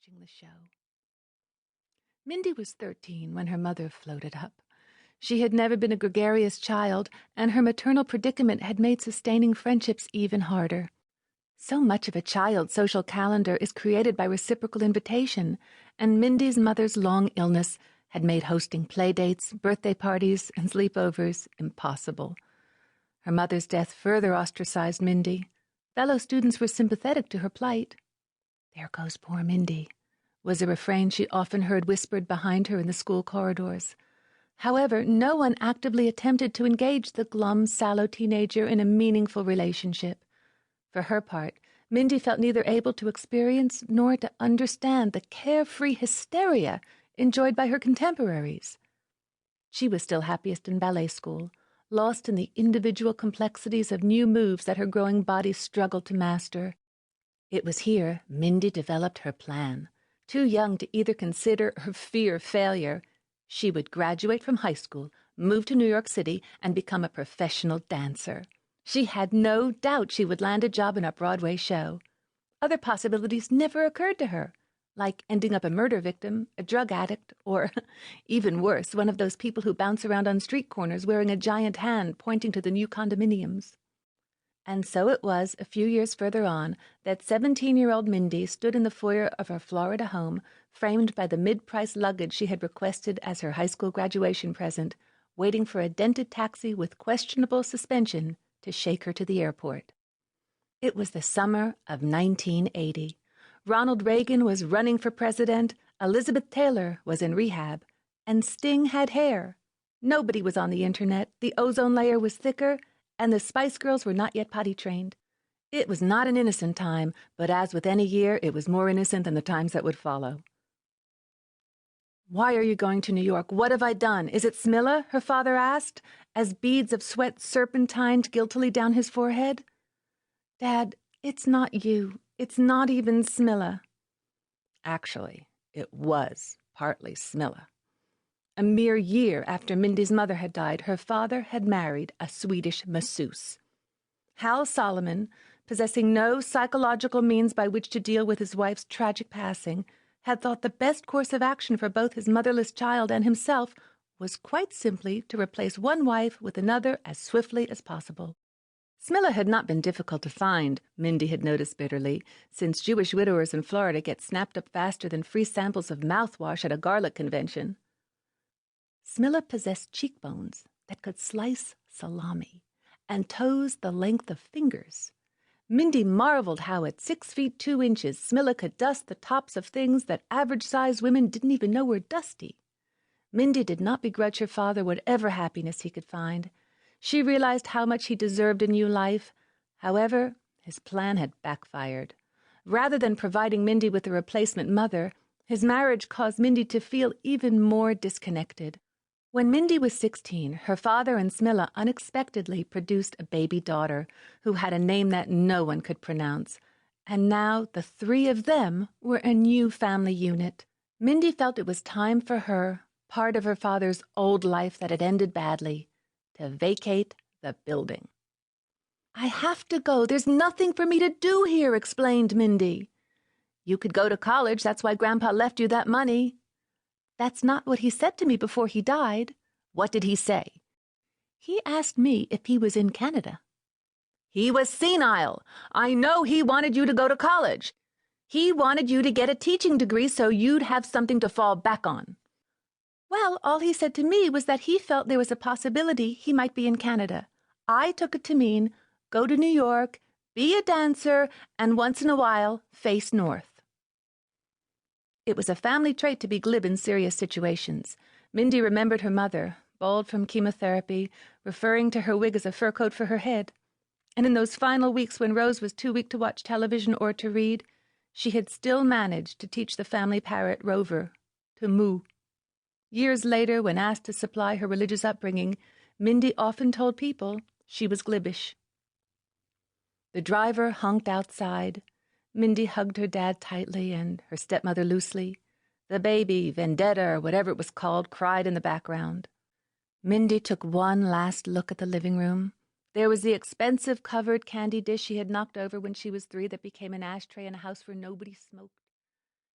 watching the show. Mindy was 13 when her mother floated up. She had never been a gregarious child, and her maternal predicament had made sustaining friendships even harder. So much of a child's social calendar is created by reciprocal invitation, and Mindy's mother's long illness had made hosting playdates, birthday parties, and sleepovers impossible. Her mother's death further ostracized Mindy. Fellow students were sympathetic to her plight. "There goes poor Mindy," was a refrain she often heard whispered behind her in the school corridors. However, no one actively attempted to engage the glum, sallow teenager in a meaningful relationship. For her part, Mindy felt neither able to experience nor to understand the carefree hysteria enjoyed by her contemporaries. She was still happiest in ballet school, lost in the individual complexities of new moves that her growing body struggled to master. It was here Mindy developed her plan. Too young to either consider or fear failure, she would graduate from high school, move to New York City, and become a professional dancer. She had no doubt she would land a job in a Broadway show. Other possibilities never occurred to her, like ending up a murder victim, a drug addict, or, even worse, one of those people who bounce around on street corners wearing a giant hand pointing to the new condominiums. And so it was, a few years further on, that 17-year-old Mindy stood in the foyer of her Florida home, framed by the mid-price luggage she had requested as her high school graduation present, waiting for a dented taxi with questionable suspension to shake her to the airport. It was the summer of 1980. Ronald Reagan was running for president, Elizabeth Taylor was in rehab, and Sting had hair. Nobody was on the internet, the ozone layer was thicker, and the Spice Girls were not yet potty-trained. It was not an innocent time, but as with any year, it was more innocent than the times that would follow. "Why are you going to New York? What have I done? Is it Smilla?" her father asked, as beads of sweat serpentined guiltily down his forehead. "Dad, it's not you. It's not even Smilla." Actually, it was partly Smilla. A mere year after Mindy's mother had died, her father had married a Swedish masseuse. Hal Solomon, possessing no psychological means by which to deal with his wife's tragic passing, had thought the best course of action for both his motherless child and himself was quite simply to replace one wife with another as swiftly as possible. Smilla had not been difficult to find, Mindy had noticed bitterly, since Jewish widowers in Florida get snapped up faster than free samples of mouthwash at a garlic convention. Smilla possessed cheekbones that could slice salami and toes the length of fingers. Mindy marveled how at 6 feet 2 inches Smilla could dust the tops of things that average-sized women didn't even know were dusty. Mindy did not begrudge her father whatever happiness he could find. She realized how much he deserved a new life. However, his plan had backfired. Rather than providing Mindy with a replacement mother, his marriage caused Mindy to feel even more disconnected. When Mindy was 16, her father and Smilla unexpectedly produced a baby daughter who had a name that no one could pronounce. And now the three of them were a new family unit. Mindy felt it was time for her, part of her father's old life that had ended badly, to vacate the building. "I have to go. There's nothing for me to do here," explained Mindy. "You could go to college. That's why Grandpa left you that money." "That's not what he said to me before he died." "What did he say?" "He asked me if he was in Canada." "He was senile. I know he wanted you to go to college. He wanted you to get a teaching degree so you'd have something to fall back on." "Well, all he said to me was that he felt there was a possibility he might be in Canada. I took it to mean go to New York, be a dancer, and once in a while face north." It was a family trait to be glib in serious situations. Mindy remembered her mother, bald from chemotherapy, referring to her wig as a fur coat for her head. And in those final weeks when Rose was too weak to watch television or to read, she had still managed to teach the family parrot, Rover, to moo. Years later, when asked to supply her religious upbringing, Mindy often told people she was glibbish. The driver honked outside. Mindy hugged her dad tightly and her stepmother loosely. The baby, Vendetta, or whatever it was called, cried in the background. Mindy took one last look at the living room. There was the expensive covered candy dish she had knocked over when she was 3 that became an ashtray in a house where nobody smoked.